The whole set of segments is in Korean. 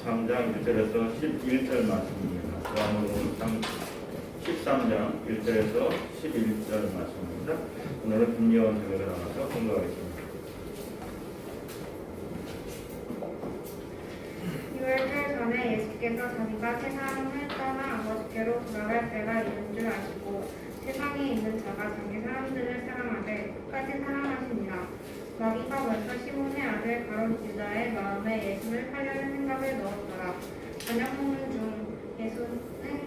13장 1절에서 11절 말씀입니다. 요한복음 13장 1절에서 11절 말씀입니다. 오늘은 김예원 선생님을 나와서 공부하겠습니다. 유월절 전에 예수께서 자기가 세상을 떠나 아버지께로 돌아갈 때가 이른 줄 아시고 세상에 있는 자가 자기 사람들을 사랑하되 끝까지 사랑하시니라. 마귀가 먼저 시몬의 아들 가롯 유다의 마음에 예수를 팔려는 생각을 넣었더라. 저녁 먹는 중 예수는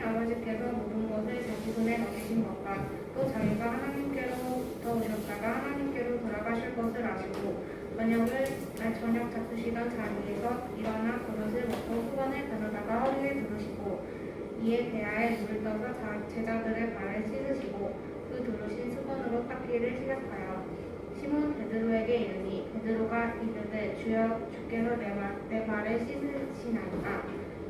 아버지께서 모든 것을 자기 손에 넣으신 것과 또 자기가 하나님께로부터 오셨다가 하나님께로 돌아가실 것을 아시고 저녁 잡수시던 자리에서 일어나 그릇을 먹고 수건을 가져다가 허리에 두르시고 이에 배아에 물을 떠서 제자들의 발을 씻으시고 그 두르신 수건으로 닦기를 시작하여 시몬 베드로에게 이르니 베드로가 이르되 주여 주께서 내 발을 씻으시나이까.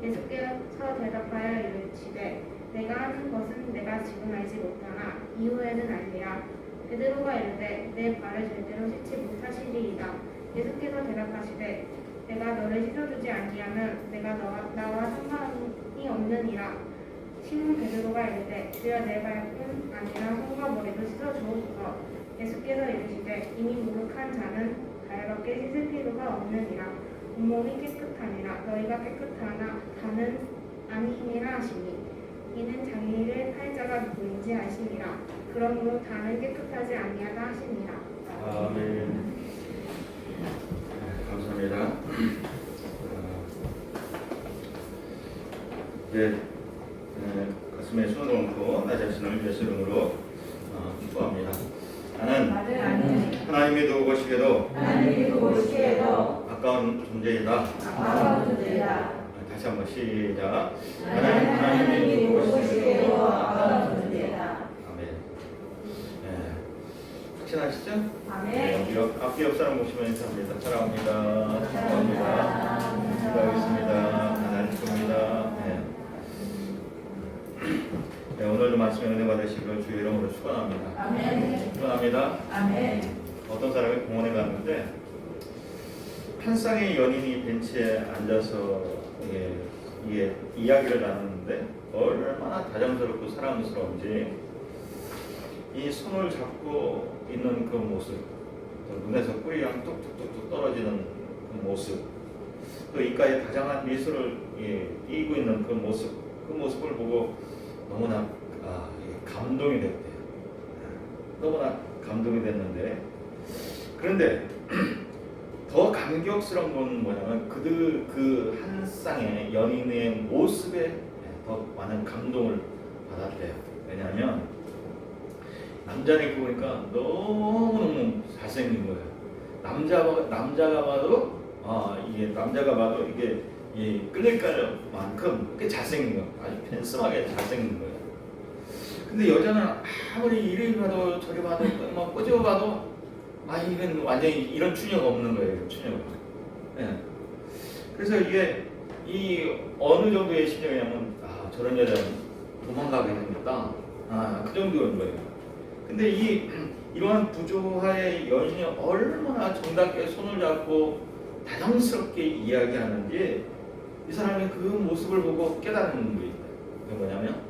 예수께서 대답하여 이르시되 내가 하는 것은 내가 지금 알지 못하나 이후에는 알리라. 베드로가 이르되 내 발을 절대로 씻지 못하시리이다. 예수께서 대답하시되 내가 너를 씻어주지 아니하면 내가 나와 상관이 없느니라. 시몬 베드로가 이르되 주여 내 발뿐 아니라 손과 머리도 씻어주옵소서. 예수께서 이르시되 이미 목욕한 자는 가볍게 씻을 필요가 없느니라. 온몸이 깨끗하니라. 너희가 깨끗하나 다는 아니니라 하시니 이는 자기를 팔 자가 누구인지 아시니라. 그러므로 다는 깨끗하지 아니하다 하시니라. 아멘. 감사합니다. 가슴에 손을 얹고 나 자신을 예수 이름으로 기도합니다. 나는 하나님이 도우시게도 아까운 존재이다. 다시 한번 시작. 나는 하나님이 도우시게도 아까운 존재이다. 아멘. 확신하시죠? 아멘. 앞뒤 옆 사람 보시면 인사합니다. 사랑합니다. 축복합니다. 기도하겠습니다. 하나님입니다. 네, 오늘도 말씀에 은혜 받으시기를 주의 이름으로 축원합니다. 아멘. 축원합니다. 아멘. 어떤 사람이 공원에 갔는데 한 쌍의 연인이 벤치에 앉아서 이게 이야기를 나누는데 얼마나 다정스럽고 사랑스러운지 이 손을 잡고 있는 그 모습, 눈에서 꿀이랑 뚝뚝뚝뚝 떨어지는 그 모습, 또 입가에 다정한 미소를 띄고 있는 그 모습을 보고 너무나 감동이 됐대요. 너무나 감동이 됐는데, 그런데 더 감격스러운 건 뭐냐면 그 한 쌍의 연인의 모습에 더 많은 감동을 받았대요. 왜냐하면 남자를 입고 보니까 너무너무 잘생긴 거예요. 남자가 봐도 이게 끌릴 만큼 꽤 잘생긴 거예요. 아주 팬스하게 잘생긴 거예요. 근데 여자는 아무리 이리 봐도 저리 봐도 막 꼬집어 봐도 이건 완전히 이런 추녀가 없는 거예요. 추녀가. 예. 그래서 이게 어느 정도의 심정이냐면 저런 여자는 도망가게 생겼다. 그 정도인 거예요. 근데 이러한 부조화의 연인이 얼마나 정답게 손을 잡고 다정스럽게 이야기하는지 이 사람이 그 모습을 보고 깨닫는 게 있어요. 그게 뭐냐면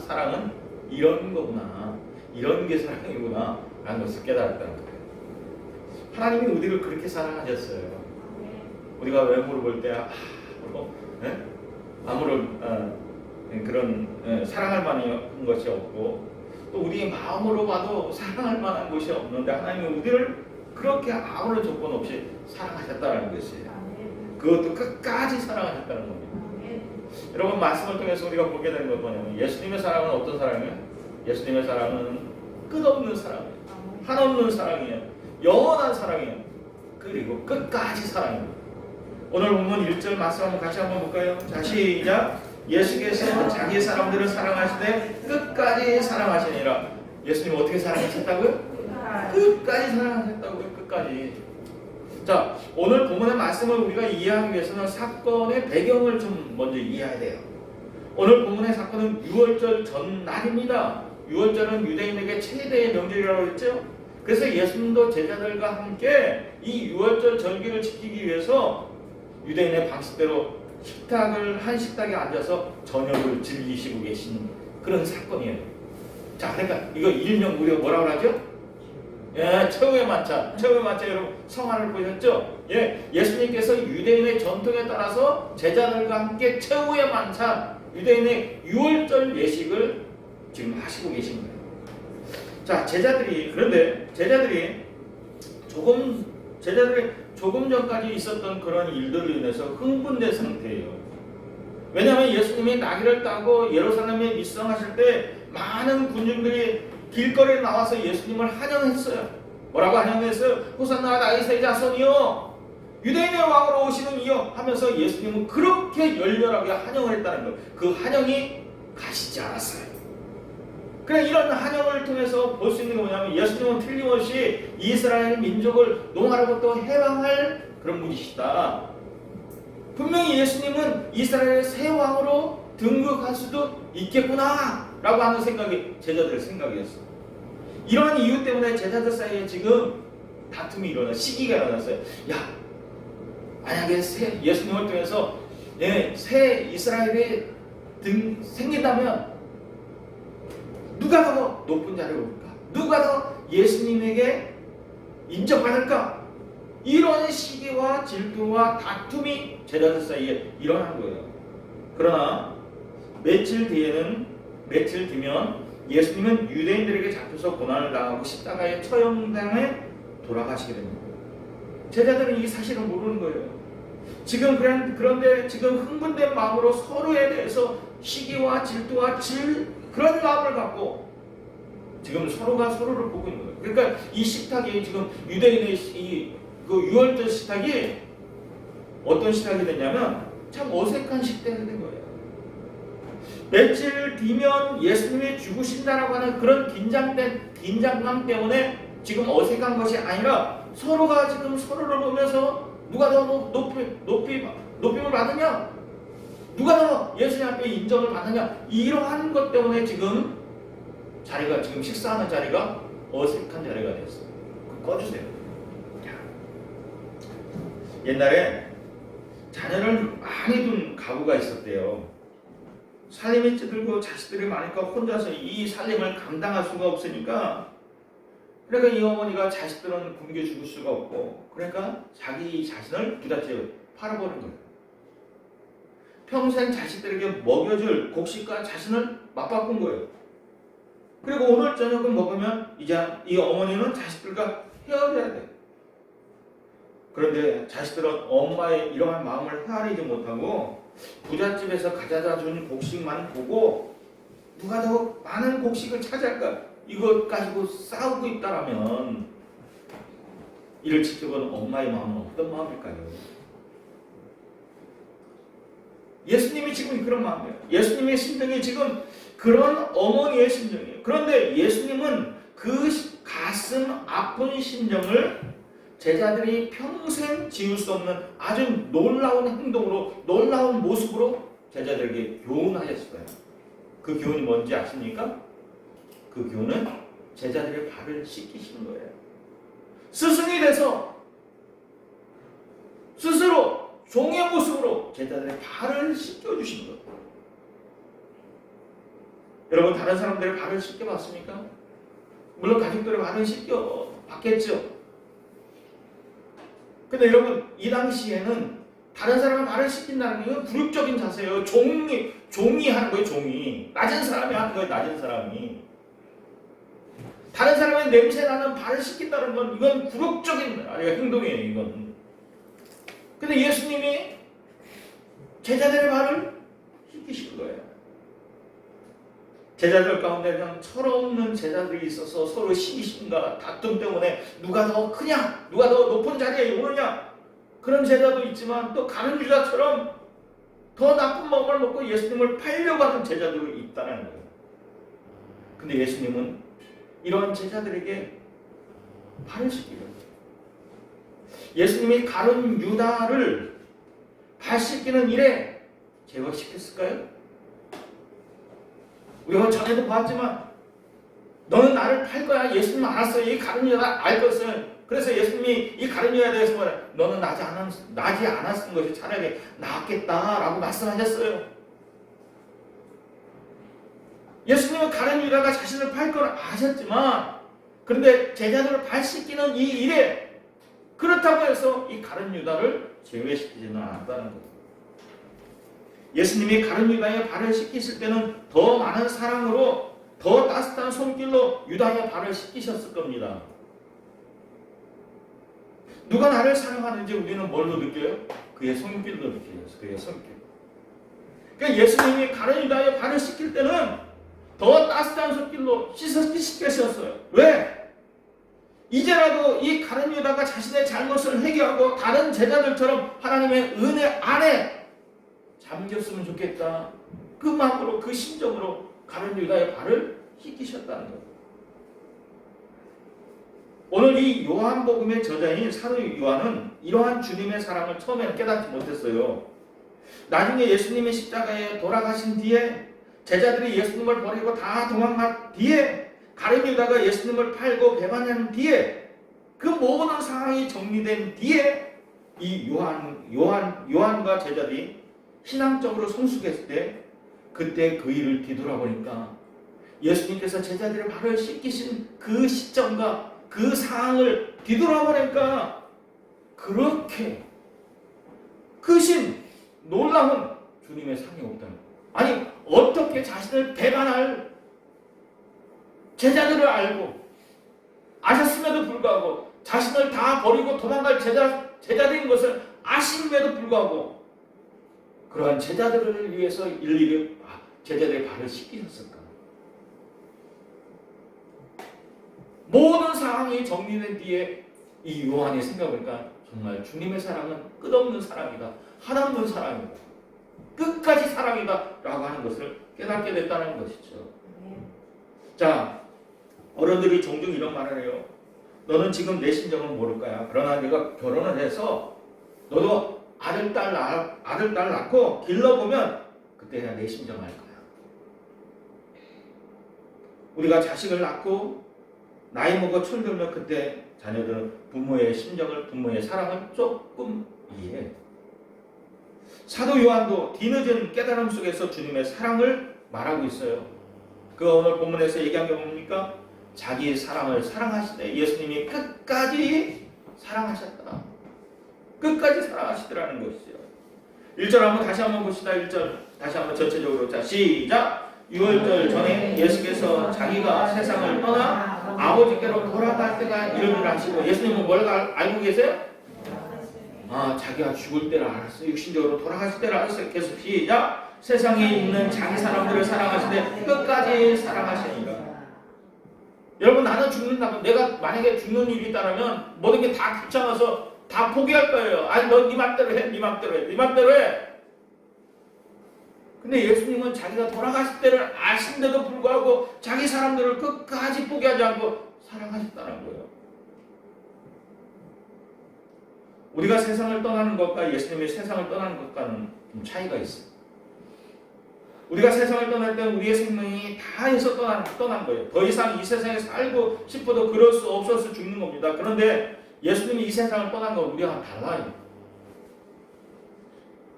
사랑은 이런 거구나, 이런 게 사랑이구나 라는 것을 깨달았다는 거예요. 하나님이 우리를 그렇게 사랑하셨어요. 우리가 외모를 볼 때 아무런 그런 사랑할 만한 것이 없고 또 우리의 마음으로 봐도 사랑할 만한 것이 없는데 하나님이 우리를 그렇게 아무런 조건 없이 사랑하셨다는 것이에요. 그것도 끝까지 사랑하셨다는 겁니다. 여러분, 말씀을 통해서 우리가 보게 되는 것 뭐냐면 예수님의 사랑은 어떤 사랑이에요? 예수님의 사랑은 끝없는 사랑이에요. 한없는 사랑이에요. 영원한 사랑이에요. 그리고 끝까지 사랑입니다. 오늘 본문 1절 말씀 한번 같이 한번 볼까요? 자, 시작. 예수께서 자기 사람들을 사랑하시되 끝까지 사랑하시니라. 예수님 어떻게 사랑하셨다고요? 끝까지 사랑하셨다고요. 끝까지. 자, 오늘 본문의 말씀을 우리가 이해하기 위해서는 사건의 배경을 좀 먼저 이해해야 돼요. 오늘 본문의 사건은 유월절 전날입니다. 유월절은 유대인에게 최대의 명절이라고 했죠. 그래서 예수님도 제자들과 함께 이 유월절 절기를 지키기 위해서 유대인의 방식대로 한 식탁에 앉아서 저녁을 즐기시고 계신 그런 사건이에요. 자, 그러니까 이거 일명 우리가 뭐라고 하죠? 예, 최후의 만찬. 최후의 만찬 여러분 성화를 보셨죠? 예, 예수님께서 유대인의 전통에 따라서 제자들과 함께 최후의 만찬, 유대인의 유월절 예식을 지금 하시고 계신 거예요. 자, 그런데 제자들이 조금 전까지 있었던 그런 일들로 인해서 흥분된 상태예요. 왜냐하면 예수님이 나귀를 타고 예루살렘에 입성하실 때 많은 군중들이 길거리에 나와서 예수님을 환영했어요. 뭐라고 환영했어요? 호산나 다윗의 자손이요, 유대인의 왕으로 오시는 이요 하면서 예수님은 그렇게 열렬하게 환영을 했다는 거예요. 그 환영이 가시지 않았어요. 그래, 이런 환영을 통해서 볼 수 있는 게 뭐냐면 예수님은 틀림없이 이스라엘 민족을 농아로부터 해방할 그런 분이시다. 분명히 예수님은 이스라엘의 새 왕으로 등극할 수도 있겠구나 라고 하는 생각이 제자들의 생각이었어요. 이런 이유 때문에 제자들 사이에 지금 다툼이 시기가 일어났어요. 야, 만약에 예수님을 통해서 새 이스라엘이 생긴다면 누가 더 높은 자리에 올까? 누가 더 예수님에게 인정받을까? 이런 시기와 질투와 다툼이 제자들 사이에 일어난 거예요. 그러나 며칠 뒤면 예수님은 유대인들에게 잡혀서 고난을 당하고 십자가의 처형당에 돌아가시게 됩니다. 제자들은 이 사실을 모르는 거예요. 그런데 지금 흥분된 마음으로 서로에 대해서 시기와 질투와 그런 마음을 갖고 지금 서로가 서로를 보고 있는 거예요. 그러니까 이 식탁이 지금 유대인의 그 유월절 식탁이 어떤 식탁이 됐냐면 참 어색한 식탁이 된 거예요. 며칠 뒤면 예수님이 죽으신다라고 하는 그런 긴장감 때문에 지금 어색한 것이 아니라 서로가 지금 서로를 보면서 누가 더 높임을 받느냐, 누가 더 예수님 앞에 인정을 받느냐, 이러한 것 때문에 지금 식사하는 자리가 어색한 자리가 됐어요. 꺼주세요. 옛날에 자녀를 많이 둔 가구가 있었대요. 살림이 찌들고 자식들이 많으니까 혼자서 이 살림을 감당할 수가 없으니까, 그러니까 이 어머니가 자식들은 굶겨 죽을 수가 없고, 그러니까 자기 자신을 부잣집에 팔아버린 거예요. 평생 자식들에게 먹여줄 곡식과 자신을 맞바꾼 거예요. 그리고 오늘 저녁을 먹으면 이제 이 어머니는 자식들과 헤어져야 돼. 그런데 자식들은 엄마의 이러한 마음을 헤아리지 못하고 부잣집에서 가져다 준 곡식만 보고 누가 더 많은 곡식을 차지할까, 이것 가지고 싸우고 있다라면 이를 지켜본 엄마의 마음은 어떤 마음일까요? 예수님이 지금 그런 마음이에요. 예수님의 심정이 지금 그런 어머니의 심정이에요. 그런데 예수님은 그 가슴 아픈 심정을 제자들이 평생 지울 수 없는 아주 놀라운 행동으로, 놀라운 모습으로 제자들에게 교훈하셨어요. 그 교훈이 뭔지 아십니까? 그 교훈은 제자들의 발을 씻기시는 거예요. 스승이 돼서 스스로 종의 모습으로 제자들의 발을 씻겨주신 거예요. 여러분, 다른 사람들의 발을 씻겨봤습니까? 물론 가족들의 발을 씻겨봤겠죠. 근데 여러분, 이 당시에는 다른 사람의 발을 씻긴다는 건 굴욕적인 자세예요. 종이 하는 거예요. 종이. 낮은 사람이 하는 거예요. 낮은 사람이. 다른 사람의 냄새나는 발을 씻긴다는 건 이건 굴욕적인 행동이에요. 이건. 근데 예수님이 제자들의 발을 씻기신 거예요. 제자들 가운데 그냥 철없는 제자들이 있어서 서로 시기심과 다툼 때문에 누가 더 크냐, 누가 더 높은 자리에 오르냐, 그런 제자도 있지만 또 가룟 유다처럼 더 나쁜 마음을 먹고 예수님을 팔려고 하는 제자도 있다는 거예요. 근데 예수님은 이런 제자들에게 발을 씻기려고, 예수님이 가룟 유다를 발 씻기는 일에 제거시켰을까요? 우리가 전에도 봤지만 너는 나를 팔 거야. 예수님 알았어요. 이 가룟 유다가 알 것을 그래서 예수님이 이 가룟 유다에 대해서 뭐래? 너는 나지 않았은 것이 차라리 낫겠다라고 말씀하셨어요. 예수님은 가룟 유다가 자신을 팔 걸 아셨지만, 그런데 제자들을 발 씻기는 이 일에 그렇다고 해서 이 가룟 유다를 제외시키지는 않았다는 거예요. 예수님이 가룟 유다의 발을 씻기실 때는 더 많은 사랑으로, 더 따뜻한 손길로 유다의 발을 씻기셨을 겁니다. 누가 나를 사랑하는지 우리는 뭘로 느껴요? 그의 손길로 느껴요. 그의 손길. 그러니까 예수님이 가룟 유다의 발을 씻길 때는 더 따뜻한 손길로 씻으셨어요. 왜? 이제라도 이 가룟 유다가 자신의 잘못을 회개하고 다른 제자들처럼 하나님의 은혜 안에 잠겼으면 좋겠다. 그 마음으로, 그 심정으로 가룟 유다의 발을 씻기셨다는 거예요. 오늘 이 요한복음의 저자인 사도 요한은 이러한 주님의 사랑을 처음에는 깨닫지 못했어요. 나중에 예수님이 십자가에 돌아가신 뒤에 제자들이 예수님을 버리고 다 도망간 뒤에 가룟 유다가 예수님을 팔고 배반한 뒤에 그 모든 상황이 정리된 뒤에 이 요한과 제자들이 신앙적으로 성숙했을 때, 그때 그 일을 뒤돌아보니까 예수님께서 제자들의 발을 씻기신 그 시점과 그 상황을 뒤돌아보니까 그렇게 크신 놀라운 주님의 상이 없다는 거예요. 아니, 어떻게 자신을 배반할 제자들을 알고 아셨음에도 불구하고 자신을 다 버리고 도망갈 제자들인 것을 아심에도 불구하고 그러한 제자들을 위해서 일일이 제자들의 발을 씻기셨을까? 모든 상황이 정리된 뒤에 이 요한이 생각해보니까 정말 주님의 사랑은 끝없는 사랑이다. 한없는 사랑이다. 끝까지 사랑이다 라고 하는 것을 깨닫게 됐다는 것이죠. 자, 어른들이 종종 이런 말을 해요. 너는 지금 내 심정을 모를 거야. 그러나 네가 결혼을 해서 너도 아들, 딸 낳고 길러보면 그때야 내 심정 알 거야. 우리가 자식을 낳고 나이 먹어 철들면 그때 자녀들은 부모의 심정을, 부모의 사랑을 조금 이해해. 사도 요한도 뒤늦은 깨달음 속에서 주님의 사랑을 말하고 있어요. 그 오늘 본문에서 얘기한 게 뭡니까? 자기 사랑을 사랑하시되 예수님이 끝까지 사랑하셨다. 끝까지 사랑하시더라는 것이죠. 1절 한번 다시 한번 봅시다. 1절 다시 한번 전체적으로. 자, 시작. 6월절 전에 예수께서 자기가 세상을 떠나 아버지께로 돌아갈 때가 이르기를 하시고, 예수님은 뭘 알고 계세요? 자기가 죽을 때를 알았어요. 육신적으로 돌아가실 때를 알았어요. 계속 시작. 세상에 있는 자기 사람들을 사랑하시되 끝까지 사랑하시니라. 여러분, 나는 죽는다면, 내가 만약에 죽는 일이 있다면 모든 게 다 귀찮아서 다 포기할 거예요. 아니, 너 네 맘대로 해. 네 맘대로 해. 근데 예수님은 자기가 돌아가실 때를 아신데도 불구하고 자기 사람들을 끝까지 포기하지 않고 사랑하셨다는 거예요. 우리가 세상을 떠나는 것과 예수님이 세상을 떠나는 것과는 좀 차이가 있어요. 우리가 세상을 떠날 때 우리의 생명이 다해서 떠난 거예요. 더 이상 이 세상에 살고 싶어도 그럴 수 없어서 죽는 겁니다. 그런데 예수님이 이 세상을 떠난 건 우리와 달라요.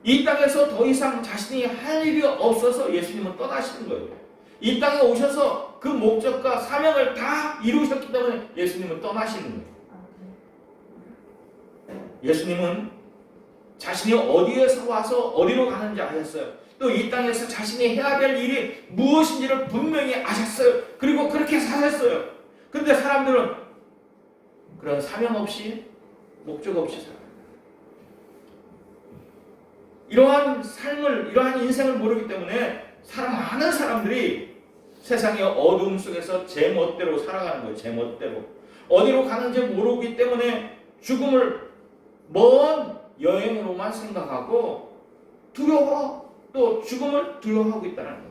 이 땅에서 더 이상 자신이 할 일이 없어서 예수님은 떠나시는 거예요. 이 땅에 오셔서 그 목적과 사명을 다 이루셨기 때문에 예수님은 떠나시는 거예요. 예수님은 자신이 어디에서 와서 어디로 가는지 아셨어요. 또 이 땅에서 자신이 해야 될 일이 무엇인지를 분명히 아셨어요. 그리고 그렇게 사셨어요. 그런데 사람들은 그런 사명 없이, 목적 없이 살아요. 이러한 삶을, 이러한 인생을 모르기 때문에 많은 사람들이 세상의 어두움 속에서 제 멋대로 살아가는 거예요. 제 멋대로. 어디로 가는지 모르기 때문에 죽음을 먼 여행으로만 생각하고 두려워, 또 죽음을 두려워하고 있다는 거예요.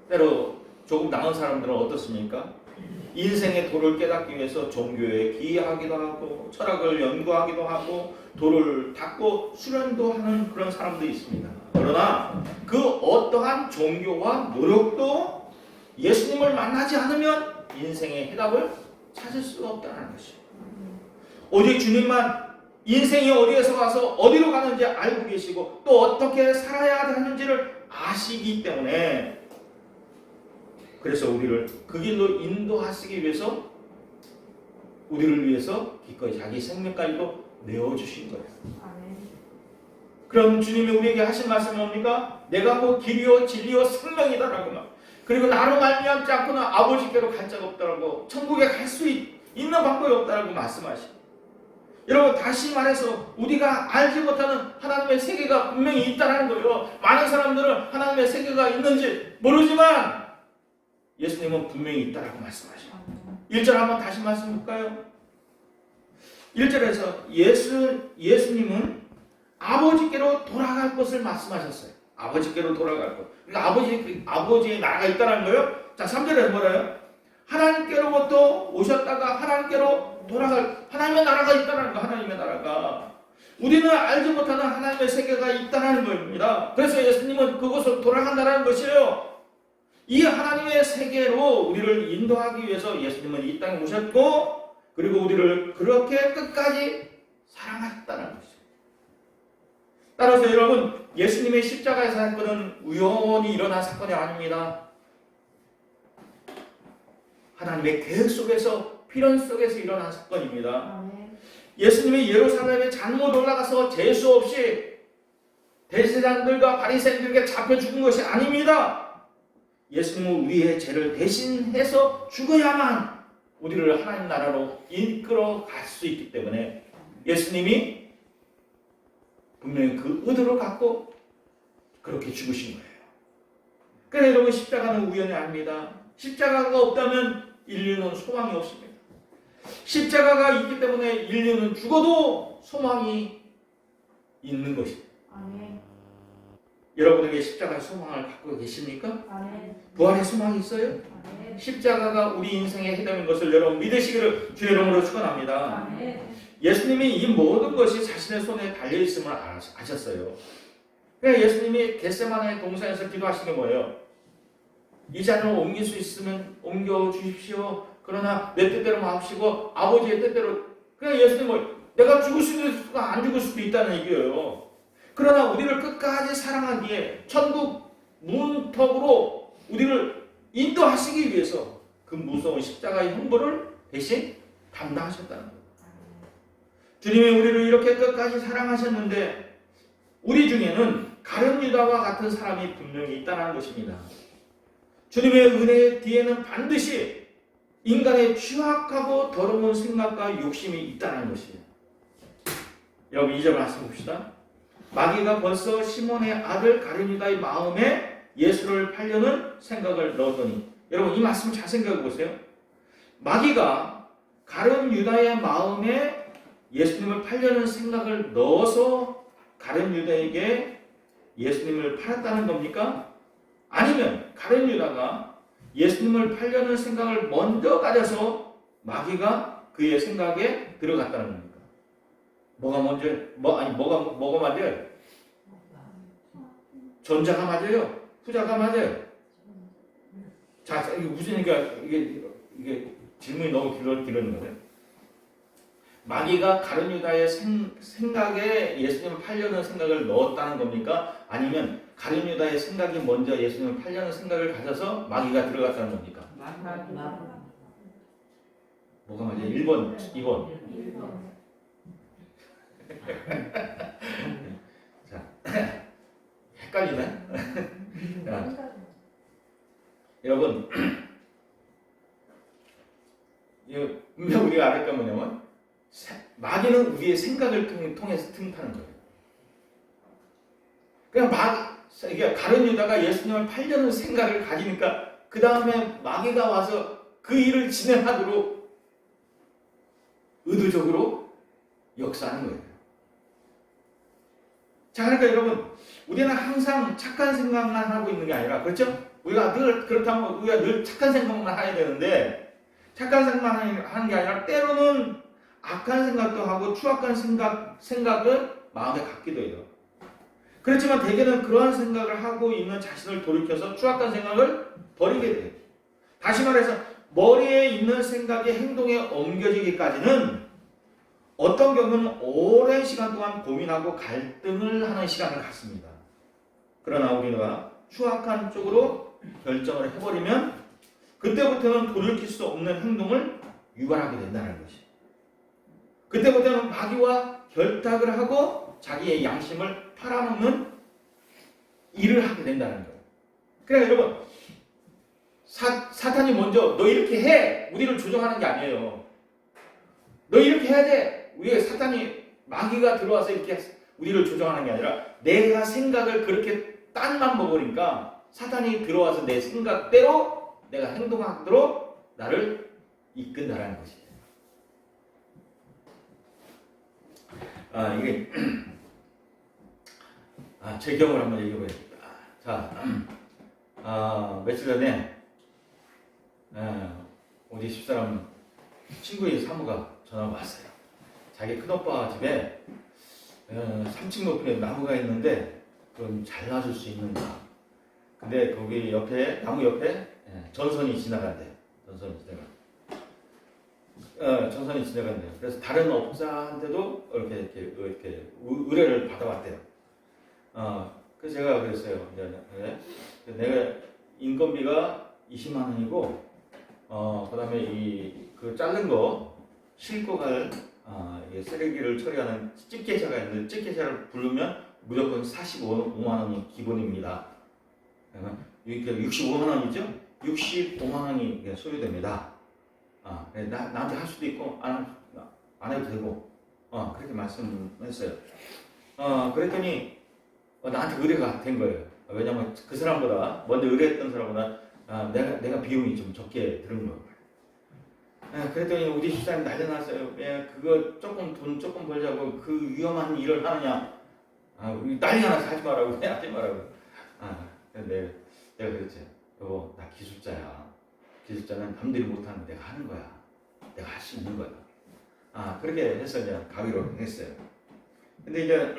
때로 조금 나은 사람들은 어떻습니까? 인생의 도를 깨닫기 위해서 종교에 기여하기도 하고 철학을 연구하기도 하고 도를 닦고 수련도 하는 그런 사람들이 있습니다. 그러나 그 어떠한 종교와 노력도 예수님을 만나지 않으면 인생의 해답을 찾을 수가 없다는 것이요. 오직 주님만 인생이 어디에서 가서 어디로 가는지 알고 계시고 또 어떻게 살아야 하는지를 아시기 때문에 그래서 우리를 그 길로 인도하시기 위해서 우리를 위해서 기꺼이 자기 생명까지도 내어주신 거예요. 그럼 주님이 우리에게 하신 말씀은 뭡니까? 내가 그 길이요 진리요 생명이다라고 말. 그리고 나로 말미암지 않고는 아버지께로 갈 자가 없다라고 천국에 갈 수 있는 방법이 없다라고 말씀하시고 여러분 다시 말해서 우리가 알지 못하는 하나님의 세계가 분명히 있다는 거예요. 많은 사람들은 하나님의 세계가 있는지 모르지만 예수님은 분명히 있다라고 말씀하셔요. 1절 한번 다시 말씀 볼까요? 1절에서 예수님은 아버지께로 돌아갈 것을 말씀하셨어요. 아버지께로 돌아갈 것. 그러니까 아버지의 나라가 있다는 거예요. 자, 3절에 뭐래요? 하나님께로부터 오셨다가 하나님께로 돌아갈 하나님의 나라가 있다는 거. 하나님의 나라가 우리는 알지 못하는 하나님의 세계가 있다는 겁니다. 그래서 예수님은 그곳으로 돌아간다는 것이에요. 이 하나님의 세계로 우리를 인도하기 위해서 예수님은 이 땅에 오셨고 그리고 우리를 그렇게 끝까지 사랑하셨다는 것이죠. 따라서 여러분 예수님의 십자가의 사건은 우연히 일어난 사건이 아닙니다. 하나님의 계획 속에서 필연 속에서 일어난 사건입니다. 예수님이 예루살렘에 잘못 올라가서 재수 없이 대제사장들과 바리새인들에게 잡혀 죽은 것이 아닙니다. 예수님은 우리의 죄를 대신해서 죽어야만 우리를 하나님 나라로 이끌어 갈 수 있기 때문에 예수님이 분명히 그 의도를 갖고 그렇게 죽으신 거예요. 그래서 여러분 십자가는 우연이 아닙니다. 십자가가 없다면 인류는 소망이 없습니다. 십자가가 있기 때문에 인류는 죽어도 소망이 있는 것입니다. 아멘. 여러분에게 십자가의 소망을 갖고 계십니까? 아멘. 부활의 소망이 있어요? 아멘. 십자가가 우리 인생의 해답인 것을 여러분 믿으시기를 주의 이름으로 축원합니다. 아멘. 예수님이 이 모든 것이 자신의 손에 달려있음을 아셨어요. 그러니까 예수님이 겟세마네 동산에서 기도하신 게 뭐예요? 이 잔을 옮길 수 있으면 옮겨 주십시오. 그러나 내 뜻대로 마옵시고 아버지의 뜻대로. 그냥 예수님은 내가 죽을 수도 있고 안 죽을 수도 있다는 얘기예요. 그러나 우리를 끝까지 사랑하기에 천국 문턱으로 우리를 인도하시기 위해서 그 무서운 십자가의 형벌을 대신 담당하셨다는 거예요. 주님이 우리를 이렇게 끝까지 사랑하셨는데 우리 중에는 가룟 유다와 같은 사람이 분명히 있다는 것입니다. 주님의 은혜 뒤에는 반드시 인간의 취약하고 더러운 생각과 욕심이 있다는 것이에요. 여러분 2절 말씀 봅시다. 마귀가 벌써 시몬의 아들 가룟 유다의 마음에 예수를 팔려는 생각을 넣었더니 여러분 이 말씀 잘 생각해 보세요. 마귀가 가룟 유다의 마음에 예수님을 팔려는 생각을 넣어서 가룟 유다에게 예수님을 팔았다는 겁니까? 아니면 가룟 유다가 예수님을 팔려는 생각을 먼저 가져서 마귀가 그의 생각에 들어갔다는 겁니까? 뭐가 먼저 뭐가 맞아요? 전자가 맞아요? 후자가 맞아요? 자, 이게 무슨 이게 질문이 너무 길어지는 거예요. 마귀가 가룟 유다의 생각에 예수님을 팔려는 생각을 넣었다는 겁니까? 아니면 가룟 유다의 생각이 먼저 예수님을 팔려는 생각을 가져서 마귀가 들어갔다는 겁니까? 뭐가 맞아요? 1번, 2번. 자, 헷갈리네. 자, 여러분, 분명 우리가 알을 게 뭐냐면 마귀는 우리의 생각을 통해서 틈타는 거예요. 그냥 이게 가룟 유다가 예수님을 팔려는 생각을 가지니까 그 다음에 마귀가 와서 그 일을 진행하도록 의도적으로 역사하는 거예요. 자, 그러니까 여러분, 우리는 항상 착한 생각만 하고 있는 게 아니라, 그렇죠? 우리가 그렇다면 우리가 늘 착한 생각만 해야 되는데, 착한 생각만 하는 게 아니라 때로는 악한 생각도 하고 추악한 생각은 마음에 갖기도 해요. 그렇지만 대개는 그러한 생각을 하고 있는 자신을 돌이켜서 추악한 생각을 버리게 돼요. 다시 말해서 머리에 있는 생각이 행동에 옮겨지기까지는 어떤 경우는 오랜 시간 동안 고민하고 갈등을 하는 시간을 갖습니다. 그러나 우리가 추악한 쪽으로 결정을 해버리면 그때부터는 돌이킬 수 없는 행동을 유발하게 된다는 것이. 그때부터는 마귀와 결탁을 하고 자기의 양심을 팔아먹는 일을 하게 된다는 거예요. 그러니까 여러분, 사탄이 먼저 너 이렇게 해! 우리를 조종하는 게 아니에요. 너 이렇게 해야 돼! 우리가 사탄이 마귀가 들어와서 이렇게 우리를 조종하는 게 아니라 내가 생각을 그렇게 딴만 먹으니까 사탄이 들어와서 내 생각대로 내가 행동하도록 나를 이끈다라는 것이에요. 이게 제 경우를 한번 얘기해보겠습니다. 자, 며칠 전에 우리 집사람 친구의 사모가 전화가 왔어요. 자기 큰오빠 집에 3층 높이에 나무가 있는데 좀 잘라줄 수 있는가. 근데 거기 옆에 나무 옆에 전선이 지나간대. 전선이 지나간대요. 그래서 다른 업자한테도 이렇게 의뢰를 받아왔대요. 그래서 제가 그랬어요. 내가 인건비가 20만 원이고, 그다음에 그 자른 거 싣고 갈 쓰레기를 처리하는 집게차가 있는데 집게차를 부르면 무조건 45만 원이 기본입니다. 이렇게 65만 원이죠? 65만 원이 소요됩니다. 나한테 할 수도 있고 안 해도 되고 그렇게 말씀했어요. 그랬더니 나한테 의뢰가 된 거예요. 왜냐면 그 사람보다 먼저 의뢰했던 사람보다 내가 비용이 좀 적게 들은 거예요. 그랬더니 우리 집사님 난리 났어요. 그거 돈 조금 벌자고 그 위험한 일을 하느냐. 난리가 나서 하지 말라고. 하지 말라고. 내가 그랬지. 여보, 나 기술자야. 기술자는 남들이 못하는 내가 하는 거야. 내가 할 수 있는 거야. 그렇게 해서 이제 가기로 했어요. 근데 이제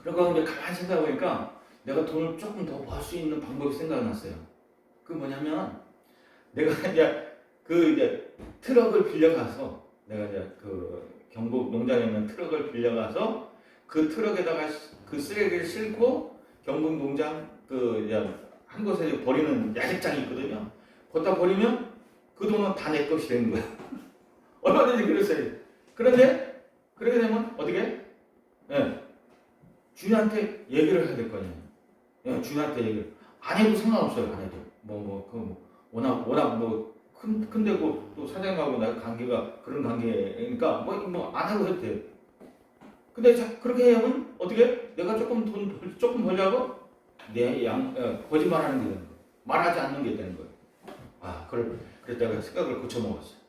그러고 이제 가만히 생각해 보니까 내가 돈을 조금 더 벌 수 있는 방법이 생각났어요. 그 뭐냐면 내가 이제 트럭을 빌려가서 내가 이제 그 경북 농장에 있는 트럭을 빌려가서 그 트럭에다가 그 쓰레기를 싣고 경북 농장 한 곳에 버리는 야적장이 있거든요. 거기다 버리면 그 돈은 다 내 것이 되는 거야. 얼마든지 그랬어요. 그런데 그렇게 되면 어떻게? 주인한테 얘기를 해야 될 거 아니에요. 주인한테 얘기를 안 해도 상관없어요. 안 해도 워낙 큰 데고 또 사장님하고 나 관계가 그런 관계니까 안 하고 해도 돼요. 근데 그렇게 하면 어떻게? 내가 조금 벌자고 거짓말하는 게 되는 거예요. 말하지 않는 게 되는 거예요. 그래서 내가 생각을 고쳐먹었어요.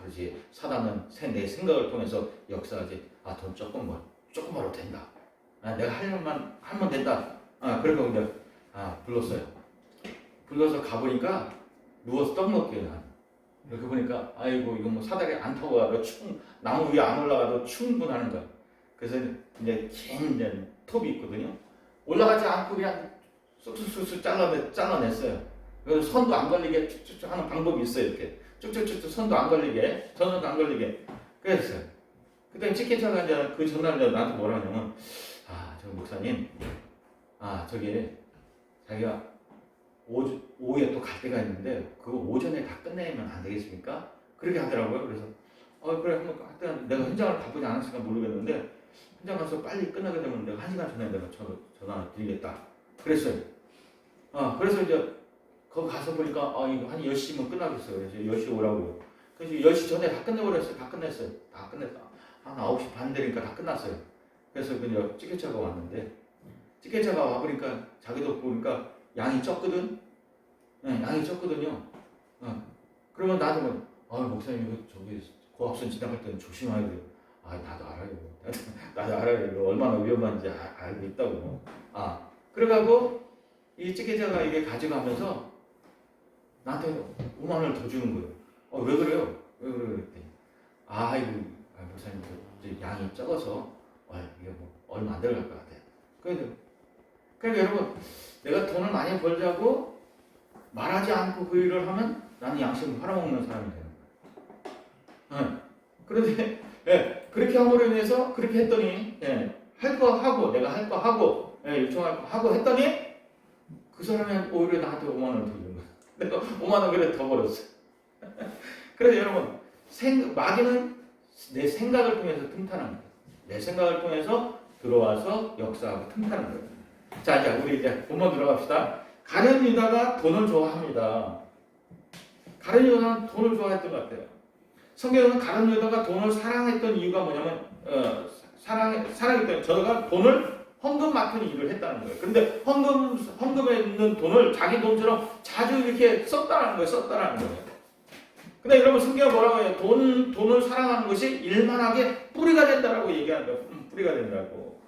그렇지. 사단은 내 생각을 통해서 역사하지. 돈 조금 벌어도 된다. 내가 하면 된다. 그러고 이제 불렀어요. 불러서 가보니까 누워서 떡 먹게요. 이렇게 보니까 이거 사다리 안 타고 가도 나무 위에 안 올라가도 충분하는 거야. 그래서 이제 긴 톱이 있거든요. 올라가지 않고 그냥 쑥쑥쑥 잘라냈어요. 그래서 선도 안 걸리게 쭉쭉쭉 하는 방법이 있어요. 이렇게 쭉쭉쭉 선도 안 걸리게, 전선도 안 걸리게 그랬어요. 그때 치킨차가 이제 그 전날 나한테 뭐라 하냐면 저 목사님, 저기 자기가 오후에 또 갈 때가 있는데 그거 오전에 다 끝내면 안 되겠습니까? 그렇게 하더라고요. 그래서 그래 한번 하여튼 내가 현장을 가보지 않았으니까 모르겠는데 현장 가서 빨리 끝나게 되면 내가 1시간 전에 내가 전화 드리겠다. 그랬어요. 그래서 이제 거기 가서 보니까 이거 한 10시면 끝나겠어요. 그래서 10시 오라고요. 그래서 10시 전에 다 끝내버렸어요. 다 끝냈어요. 다 끝냈다. 한 9시 반 되니까 다 끝났어요. 그래서 그냥 찌개차가 왔는데 찌개차가 와보니까 자기도 보니까 양이 적거든. 양이 적거든요. 그러면 나도 목사님 이거 저기 고압선 지나갈 때는 조심해야 돼요. 나도 알아요. 나도 알아요. 이거 얼마나 위험한지 알고 있다고. 그래가지고 이 찌개차가 이게 가져가면서 나한테 5만 원을 더 주는 거예요. 왜 그래요? 왜 그래요? 그랬더니 이거 목사님 양이 적어서 이게 얼마 안 들어갈 것 같아요. 그러니까 여러분 내가 돈을 많이 벌자고 말하지 않고 그 일을 하면 나는 양식을 팔아먹는 사람이 되는 거예요. 그런데 그렇게 함으로 인해서 그렇게 했더니 할 거 하고 내가 할 거 하고 요청할 거 하고 했더니 그 사람이 오히려 나한테 5만 원을 더 주는 거야. 내가 5만 원 그래 더 벌었어. 그래서 여러분 마귀는 내 생각을 통해서 틈타는 거예요. 내 생각을 통해서 들어와서 역사하고 틈타는 거예요. 자, 우리 이제 본문 들어갑시다. 가룟 유다가 돈을 좋아합니다. 가룟 유다는 돈을 좋아했던 것 같아요. 성경은 가룟 유다가 돈을 사랑했던 이유가 뭐냐면 사랑했던 저가 돈을 헌금 맡은 일을 했다는 거예요. 그런데 헌금에 있는 돈을 자기 돈처럼 자주 이렇게 썼다는 거예요. 근데 여러분 성경은 뭐라고 해요? 돈을 사랑하는 것이 일만하게 뿌리가 된다라고 얘기하는 거예요. 뿌리가 된다고.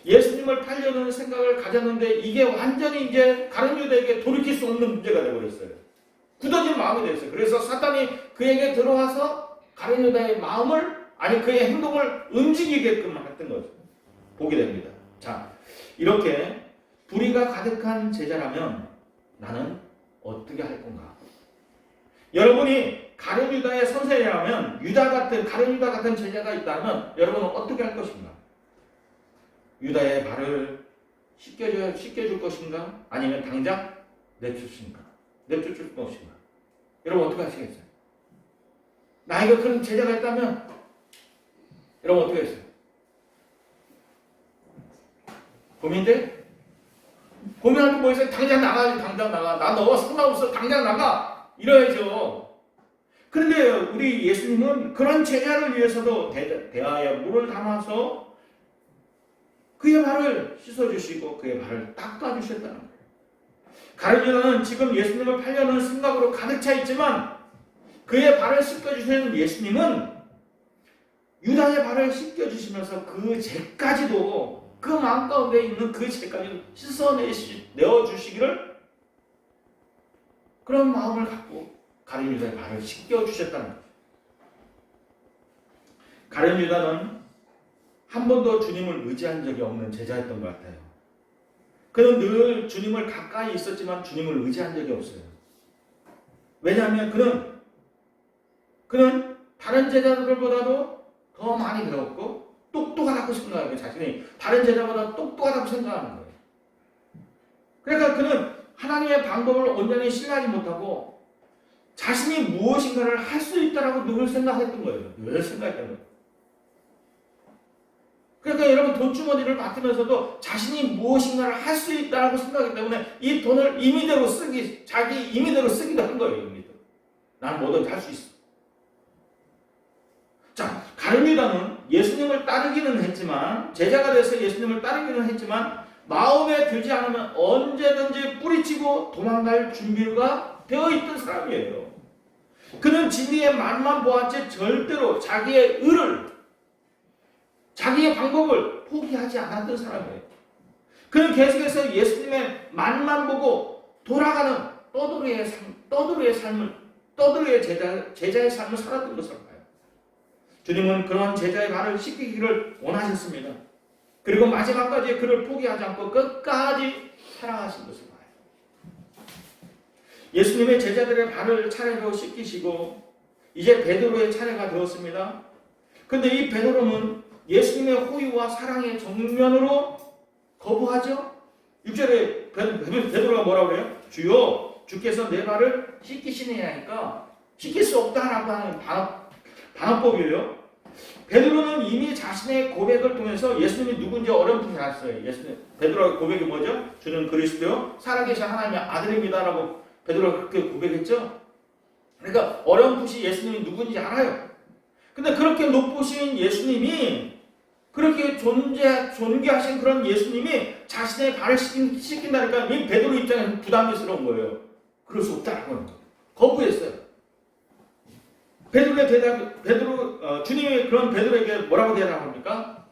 예수님을 팔려는 생각을 가졌는데 이게 완전히 이제 가룟 유다에게 돌이킬 수 없는 문제가 되어버렸어요. 굳어진 마음이 됐어요. 그래서 사탄이 그에게 들어와서 가룟 유다의 마음을 그의 행동을 움직이게끔 했던 거죠. 보게 됩니다. 자, 이렇게 불의가 가득한 제자라면 나는 어떻게 할 건가? 여러분이 가룟 유다의 선생이라면 가룟 유다 같은 제자가 있다면 여러분은 어떻게 할 것인가? 유다의 발을 씻겨줄 것인가? 아니면 당장 내쫓을 것인가? 여러분 어떻게 하시겠어요? 나에게 그런 제자가 있다면 여러분 어떻게 했어요? 고민돼? 고민할 게 뭐 있어요? 당장 나가야지. 나 너와 상관없어. 당장 나가. 이래야죠. 그런데 우리 예수님은 그런 제자를 위해서도 대하에 물을 담아서 그의 발을 씻어주시고 그의 발을 닦아주셨다는 거예요. 가룟 유다는 지금 예수님을 팔려는 생각으로 가득 차 있지만 그의 발을 씻겨주시는 예수님은 유다의 발을 씻겨주시면서 그 죄까지도 그 마음 가운데 있는 그 죄까지도 씻어내어주시기를 그런 마음을 갖고 가룟 유다의 발을 씻겨주셨다는 거예요. 가룟 유다는 한 번도 주님을 의지한 적이 없는 제자였던 것 같아요. 그는 늘 주님을 가까이 있었지만 주님을 의지한 적이 없어요. 왜냐하면 그는 다른 제자들보다도 더 많이 배웠고 똑똑하다고 생각하고 자신이 다른 제자보다 똑똑하다고 생각하는 거예요. 그러니까 그는 하나님의 방법을 온전히 신뢰하지 못하고 자신이 무엇인가를 할 수 있다라고 늘 생각했던 거예요. 그러니까 여러분 돈주머니를 맡으면서도 자신이 무엇인가를 할 수 있다라고 생각하기 때문에 이 돈을 자기 임의대로 쓰기도 한 거예요. 나는 뭐든지 할 수 있어. 자, 가룟 유다는 예수님을 따르기는 했지만 제자가 돼서 예수님을 따르기는 했지만 마음에 들지 않으면 언제든지 뿌리치고 도망갈 준비가 되어 있던 사람이에요. 그는 진리의 맛만 보았지 절대로 자기의 의를 자기의 방법을 포기하지 않았던 사람이에요. 그는 계속해서 예수님의 맛만 보고 돌아가는 떠돌이의 제자의 삶을 살았던 것을 봐요. 주님은 그런 제자의 발을 씻기기를 원하셨습니다. 그리고 마지막까지 그를 포기하지 않고 끝까지 사랑하신 것을 봐요. 예수님의 제자들의 발을 차례로 씻기시고 이제 베드로의 차례가 되었습니다. 그런데 이 베드로는 예수님의 호의와 사랑의 정면으로 거부하죠. 6절에 베드로가 뭐라고 그래요? 주여, 주께서 내 발을 씻기시느냐 하니까 씻길 수 없다라고 하는 반어법이에요. 베드로는 이미 자신의 고백을 통해서 예수님이 누군지 어렴풋이 알았어요. 베드로의 고백이 뭐죠? 주는 그리스도요 살아계신 하나님의 아들입니다라고 베드로가 그렇게 고백했죠. 그러니까 어렴풋이 예수님이 누군지 알아요. 근데 그렇게 높으신 예수님이 그렇게 존귀하신 그런 예수님이 자신의 발을 씻긴다니까 이 베드로 입장에서 부담스러운 거예요. 그럴 수 없다라고 거부했어요. 주님이 그런 베드로에게 뭐라고 대답합니까?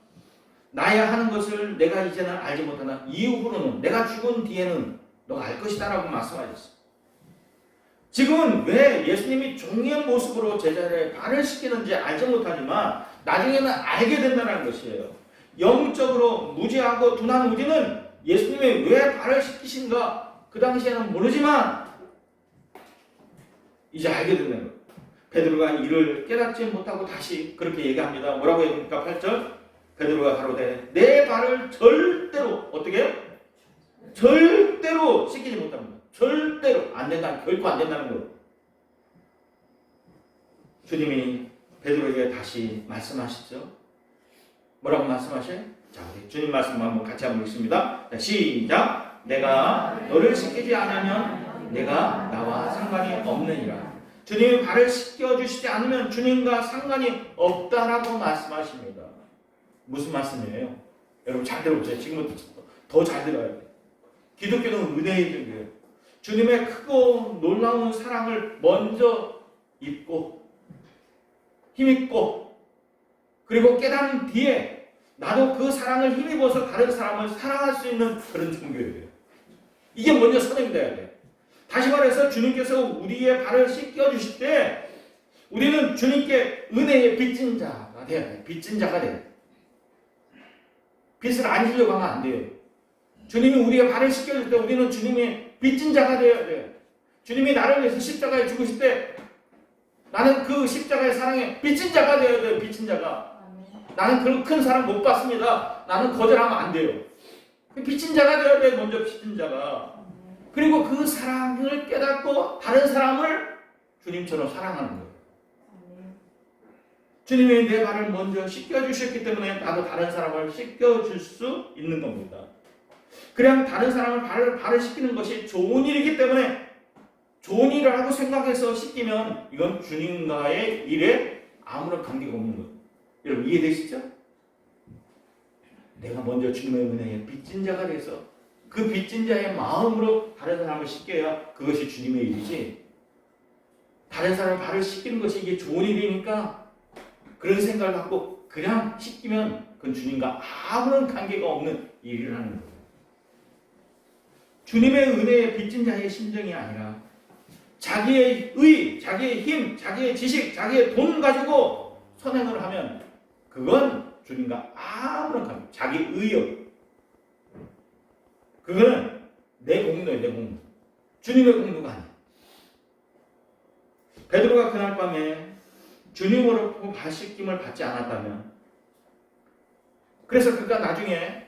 나야 하는 것을 내가 이제는 알지 못하나 이후로는 내가 죽은 뒤에는 너가 알 것이다라고 말씀하셨어요. 지금은 왜 예수님이 종이의 모습으로 제자의 발을 씻기는지 알지 못하지만 나중에는 알게 된다는 것이에요. 영적으로 무지하고 둔한 우리는 예수님이 왜 발을 씻기신가 그 당시에는 모르지만 이제 알게 되는 거예요. 베드로가 이를 깨닫지 못하고 다시 그렇게 얘기합니다. 뭐라고 얘기합니까? 8절. 베드로가 가로되 내 발을 절대로 어떻게? 절대로 씻기지 못합니다. 절대로 안 된다. 결코 안 된다는 거예요. 주님이 베드로에게 다시 말씀하시죠. 뭐라고 말씀하셔요? 자, 우리 주님 말씀 한번 같이 한번 읽습니다. 자, 시작. 내가 너를 씻기지 않으면 내가 나와 상관이 없느니라. 주님이 발을 씻겨주시지 않으면 주님과 상관이 없다라고 말씀하십니다. 무슨 말씀이에요? 여러분 잘 들어보세요. 지금부터 더 잘 들어야 돼요. 기독교는 은혜의 교회예요. 주님의 크고 놀라운 사랑을 먼저 입고 힘입고 그리고 깨달은 뒤에 나도 그 사랑을 힘입어서 다른 사람을 사랑할 수 있는 그런 종교예요. 이게 먼저 선행이 돼야 돼요. 다시 말해서 주님께서 우리의 발을 씻겨주실 때 우리는 주님께 은혜의 빚진 자가 돼야 돼요. 빚진 자가 돼요. 빚을 안 지려고 하면 안 돼요. 주님이 우리의 발을 씻겨줄 때 우리는 주님의 빚진 자가 되어야 돼요. 주님이 나를 위해서 십자가에 죽으실 때 나는 그 십자가의 사랑에 빚진 자가 되어야 돼요. 빚진 자가. 나는 그런 큰 사랑 못 받습니다. 나는 거절하면 안 돼요. 빚진 자가 되어야 돼요. 먼저 빚진 자가. 그리고 그 사랑을 깨닫고 다른 사람을 주님처럼 사랑하는 거예요. 주님이 내 발을 먼저 씻겨주셨기 때문에 나도 다른 사람을 씻겨줄 수 있는 겁니다. 그냥 다른 사람을 발을 씻기는 것이 좋은 일이기 때문에 좋은 일을 하고 생각해서 씻기면 이건 주님과의 일에 아무런 관계가 없는 거예요. 여러분 이해되시죠? 내가 먼저 주님의 은혜에 빚진 자가 돼서 그 빚진 자의 마음으로 다른 사람을 씻겨야 그것이 주님의 일이지 다른 사람을 발을 씻기는 것이 이게 좋은 일이니까 그런 생각을 갖고 그냥 씻기면 그건 주님과 아무런 관계가 없는 일을 하는 거예요. 주님의 은혜에 빚진 자의 심정이 아니라 자기의 의, 자기의 힘, 자기의 지식, 자기의 돈 가지고 선행을 하면 그건 주님과 아무런 관계, 자기 의욕. 그거는 내 공로예요, 내 공로. 주님의 공로가 아니에요. 베드로가 그날 밤에 주님으로부터 발 씻김을 받지 않았다면 그래서 그가 나중에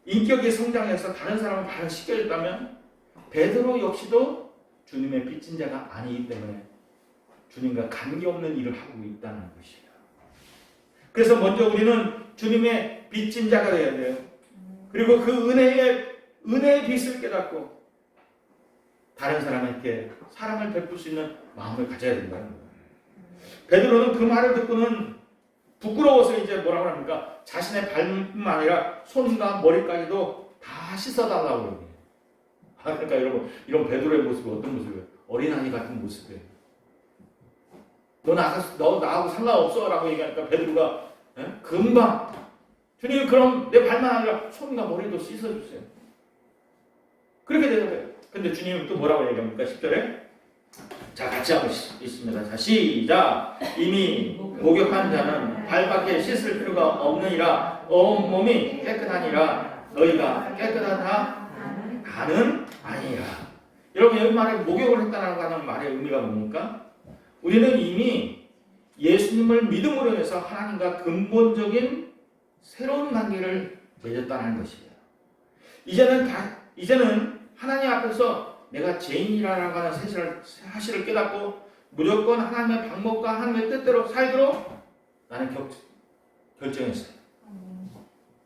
인격이 성장해서 다른 사람을 발을 씻겨줬다면 베드로 역시도 주님의 빚진 자가 아니기 때문에 주님과 관계없는 일을 하고 있다는 것이에요. 그래서 먼저 우리는 주님의 빚진 자가 되어야 돼요. 그리고 그 은혜의 빚을 깨닫고 다른 사람에게 사랑을 베풀 수 있는 마음을 가져야 된다는 거예요. 베드로는 그 말을 듣고는 부끄러워서 이제 뭐라고 합니까? 자신의 발뿐만 아니라 손과 머리까지도 다 씻어달라고 그래요. 그러니까 여러분 이런 베드로의 모습이 어떤 모습이에요? 어린아이 같은 모습이에요. 너 나하고 상관없어 라고 얘기하니까 베드로가 금방 주님 그럼 내 발만 아니라 손과 머리도 씻어주세요. 그렇게 대답해요. 근데 주님은 또 뭐라고 얘기합니까? 10절에 자 같이 하고 있습니다. 자 시작. 이미 목욕한 자는 발밖에 씻을 필요가 없느니라 온 몸이 깨끗하니라 너희가 깨끗하다 나는 아니라. 여러분 여기 말에 목욕을 했다는 말의 의미가 뭡니까? 우리는 이미 예수님을 믿음으로 해서 하나님과 근본적인 새로운 관계를 맺었다는 것이에요. 이제는 하나님 앞에서 내가 죄인이라고 하는 사실을 깨닫고 무조건 하나님의 방법과 하나님의 뜻대로 살도록 나는 결정했어요.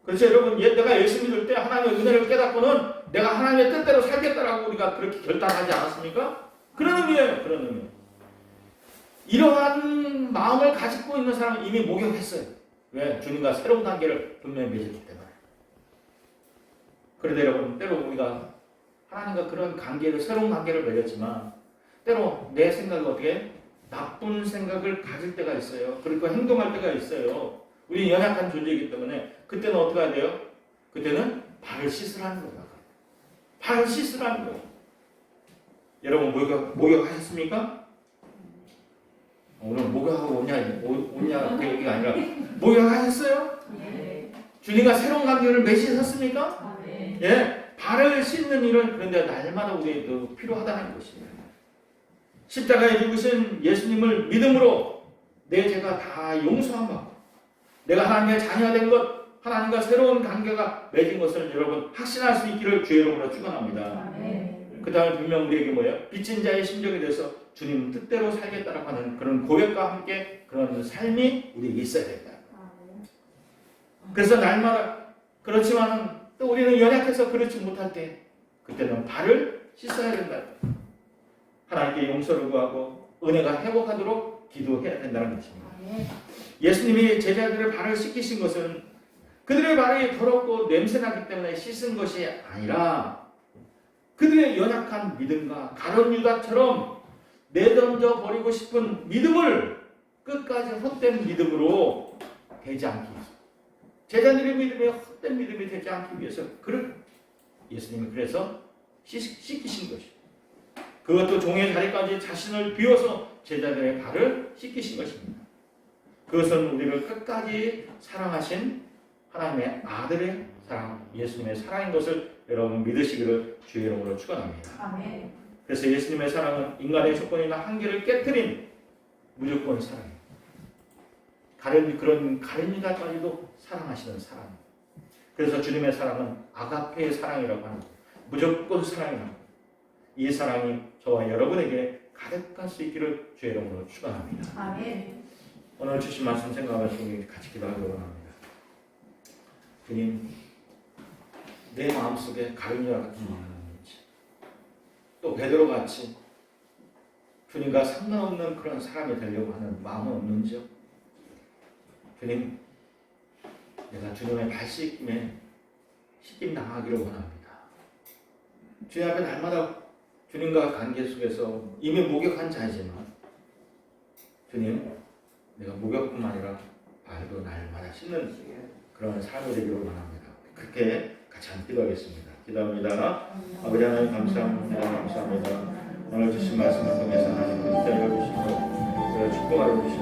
그래서 여러분 내가 예수 믿을 때 하나님의 은혜를 깨닫고는 내가 하나님의 뜻대로 살겠다라고 우리가 그렇게 결단하지 않았습니까? 그런 의미예요. 그런 의미. 이러한 마음을 가지고 있는 사람은 이미 목욕했어요. 왜? 주님과 새로운 관계를 분명히 맺었기 때문에. 그런데 여러분 때로 우리가 하나님과 그런 관계를 새로운 관계를 맺었지만 때로 내 생각이 어떻게 나쁜 생각을 가질 때가 있어요. 그리고 행동할 때가 있어요. 우리 연약한 존재이기 때문에 그때는 어떻게 해야 돼요? 그때는 발을 씻으라는 거예요. 발을 씻으라는 거예요. 여러분 목욕하셨습니까? 오늘 목욕하고 오냐 그 얘기가 아니라 목욕하셨어요? 네. 주님과 새로운 관계를 맺으셨습니까? 네. 예, 발을 씻는 일은 그런데 날마다 우리에게 필요하다는 것이에요. 십자가에 죽으신 예수님을 믿음으로 내 죄가 다 용서한 것, 내가 하나님의 자녀가 된 것, 하나님과 새로운 관계가 맺은 것을 여러분 확신할 수 있기를 주의 이름으로 축원합니다. 그 다음에 분명 우리에게 뭐예요? 빚진 자의 심정이 돼서 주님 뜻대로 살겠다라고 하는 그런 고백과 함께 그런 삶이 우리에게 있어야 된다. 그래서 날마다 그렇지만은 또 우리는 연약해서 그렇지 못할 때 그때는 발을 씻어야 된다. 하나님께 용서를 구하고 은혜가 회복하도록 기도해야 된다는 것입니다. 예수님이 제자들의 발을 씻기신 것은 그들의 발이 더럽고 냄새나기 때문에 씻은 것이 아니라 그들의 연약한 믿음과 가룟 유다처럼 내던져 버리고 싶은 믿음을 끝까지 헛된 믿음으로 되지 않기 위해서, 제자들의 믿음이 헛된 믿음이 되지 않기 위해서 예수님이 그래서 씻기신 것이죠. 그것도 종의 자리까지 자신을 비워서 제자들의 발을 씻기신 것입니다. 그것은 우리를 끝까지 사랑하신 하나님의 아들의 사랑, 예수님의 사랑인 것을 여러분 믿으시기를 주의 이름으로 축원합니다. 그래서 예수님의 사랑은 인간의 조건이나 한계를 깨트린 무조건 사랑이에요. 그런 가룟 유다까지도 사랑하시는 사랑. 그래서 주님의 사랑은 아가페의 사랑이라고 하는 거예요. 무조건 사랑이라고 합니다. 이 사랑이 저와 여러분에게 가득할 수 있기를 주의 이름으로 축원합니다. 오늘 주신 말씀 생각하면서 우리 같이 기도하기 원합니다. 주님, 내 마음속에 가룟 유다 같은 마음이 있는지, 또 베드로 같이 주님과 상관없는 그런 사람이 되려고 하는 마음은 없는지요? 주님, 내가 주님의 발 씻김에 씻김 당하기를 원합니다. 주님 앞에 날마다 주님과 관계 속에서 이미 목욕한 자이지만 주님, 내가 목욕뿐만 아니라 발도 날마다 씻는 그런 삶이 되기를 원합니다. 그렇게 같이 한번 기도하겠습니다. 기도합니다. 아버지 하나님 감사합니다. 오늘 주신 말씀을 통해서 하나님 은혜를 주시고 축복하여 주시고